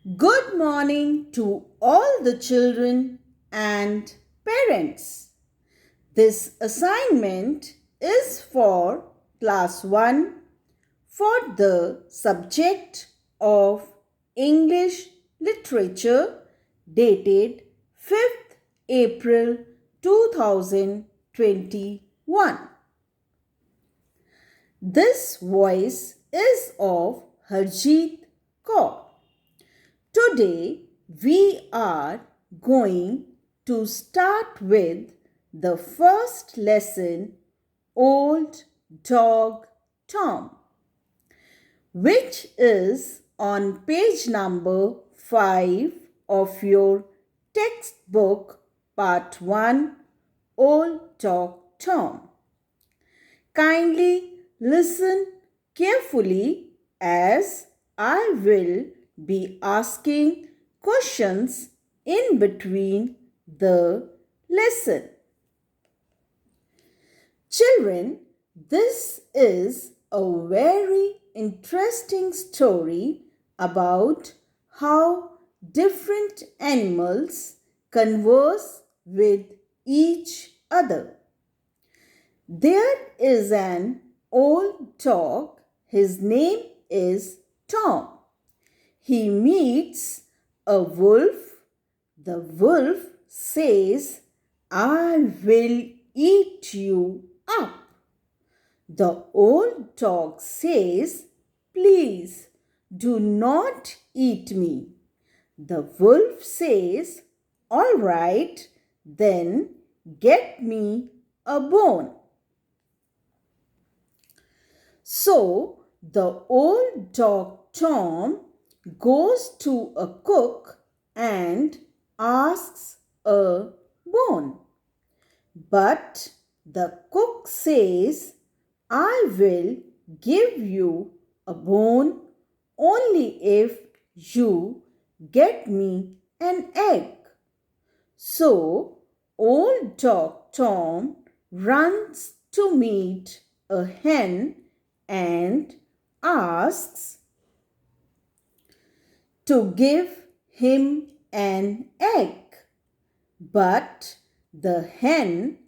Good morning to all the children and parents. This assignment is for class 1 for the subject of English literature dated 5th April 2021. This voice is of Harjeet Kaur. Today we are going to start with the first lesson, Old Dog Tom, which is on page number 5 of your textbook, part 1, Old Dog Tom. Kindly listen carefully as I will be asking questions in between the lesson. Children, this is a very interesting story about how different animals converse with each other. There is an old dog. His name is Tom. He meets a wolf. The wolf says, "I will eat you up." The old dog says, "Please do not eat me." The wolf says, "All right, then get me a bone." So the old dog Tom goes to a cook and asks a bone. But the cook says, "I will give you a bone only if you get me an egg." So old dog Tom runs to meet a hen and asks to give him an egg. But the hen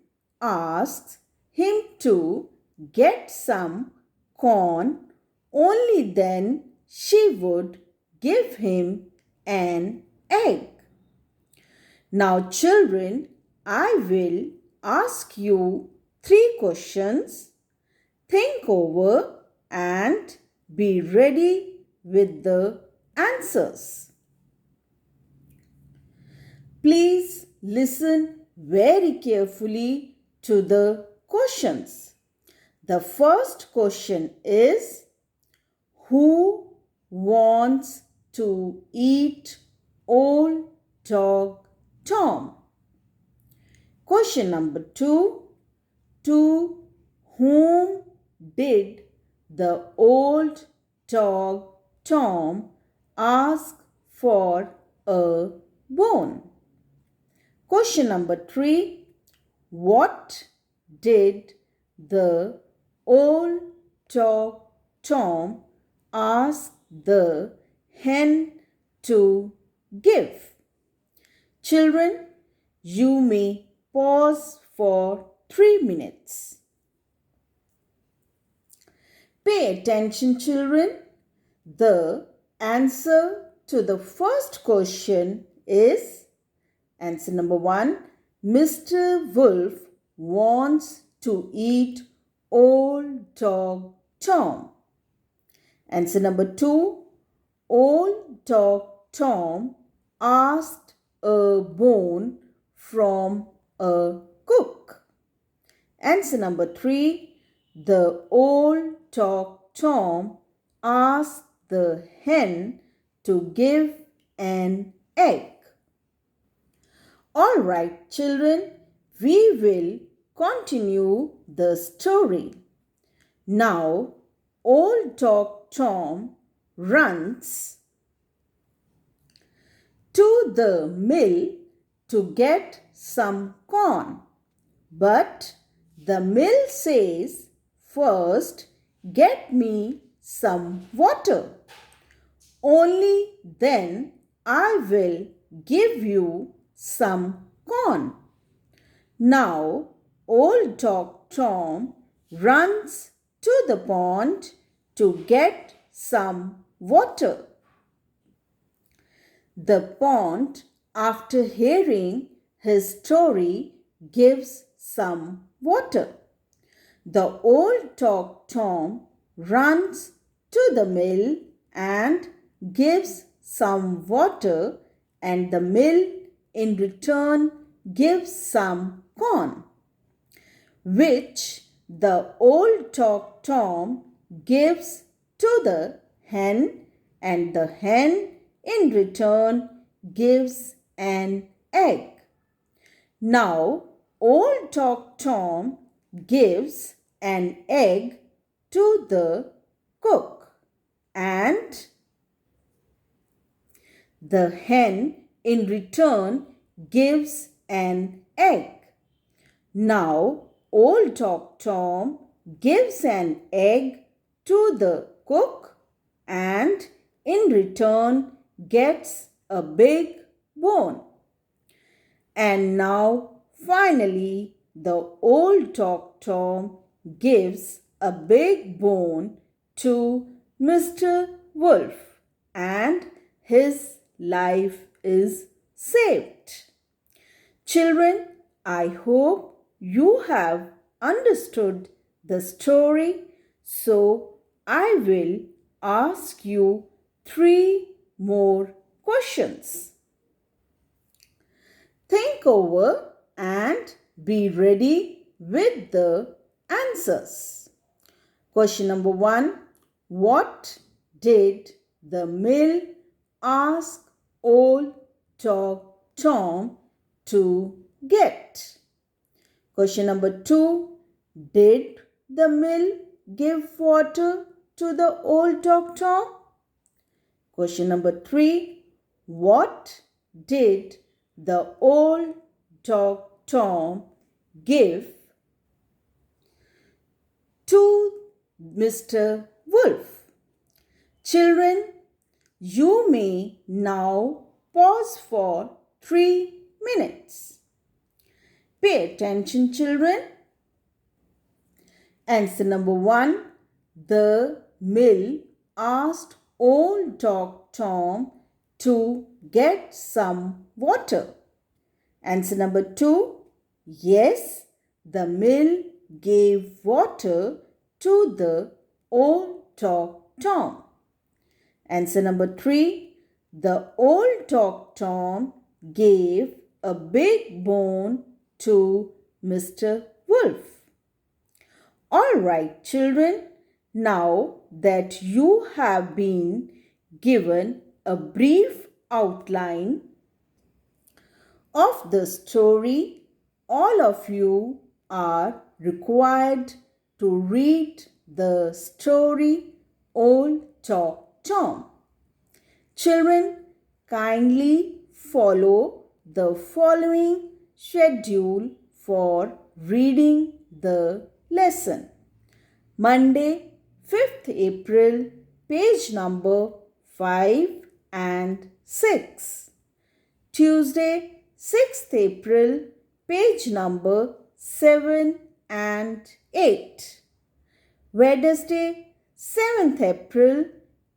asks him to get some corn, only then she would give him an egg. Now, children, I will ask you 3 questions. Think over and be ready with the answers. Please listen very carefully to the questions. The first question is, who wants to eat Old Dog Tom? Question number 2, to whom did the old dog Tom ask for a bone? Question number 3, what did the old dog Tom ask the hen to give? Children, you may pause for 3 minutes. Pay attention, children. The answer to the first question is answer number 1. Mr. Wolf wants to eat Old Dog Tom. Answer number 2. Old Dog Tom asked a bone from a cook. Answer number 3. The old dog Tom asked the hen to give an egg. All right, children, we will continue the story. Now, old dog Tom runs to the mill to get some corn. But the mill says, "First, get me some water. Only then I will give you some corn. Now, Old Dog Tom runs to the pond to get some water. The pond, after hearing his story, gives some water. The Old Dog Tom runs to the mill and gives some water, and the mill in return gives some corn, which the Old Dog Tom gives to the hen, and the hen in return gives an egg. Now, Old Dog Tom gives an egg to the cook, and the hen in return gives an egg. Now, Old Dog Tom gives an egg to the cook and in return gets a big bone. And now, finally, the Old Dog Tom gives a big bone to Mr. Wolf, and his life is saved. Children, I hope you have understood the story, so I will ask you 3 more questions. Think over and be ready with the answers. Question number 1. What did the mill ask Old Dog Tom to get? Question number 2. Did the mill give water to the Old Dog Tom? Question number 3. What did the Old Dog Tom give to Mr. Wolf? Children, you may now pause for 3 minutes. Pay attention, children. Answer number 1. The mill asked Old Dog Tom to get some water. Answer number 2. Yes, the mill gave water to the Old Dog Tom. Answer number 3. The Old Dog Tom gave a big bone to Mr. Wolf. All right, children, now that you have been given a brief outline of the story, all of you are required to read the story Old Dog Tom. Children, kindly follow the following schedule for reading the lesson. Monday, 5th April, page number 5 and 6. Tuesday, 6th April, page number 7 and 8. Wednesday, 7th April,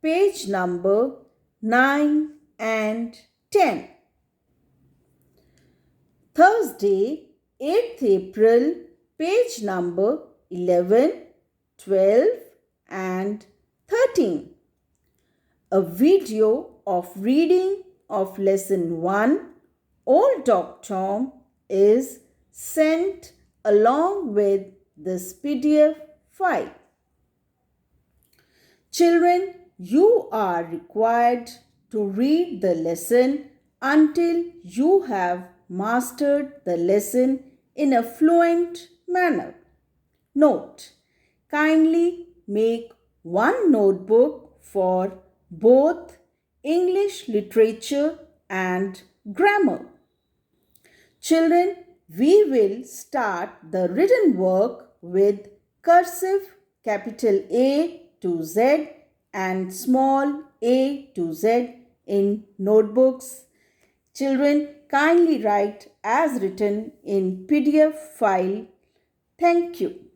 page number 9 and 10. Thursday, 8th April, page number 11, 12 and 13. A video of reading of lesson 1, Old Dog Tom, is sent along with this PDF file. Children, you are required to read the lesson until you have mastered the lesson in a fluent manner. Note: kindly make one notebook for both English literature and grammar. Children, we will start the written work with cursive capital A to Z and small a to Z in notebooks. Children, kindly write as written in PDF file. Thank you.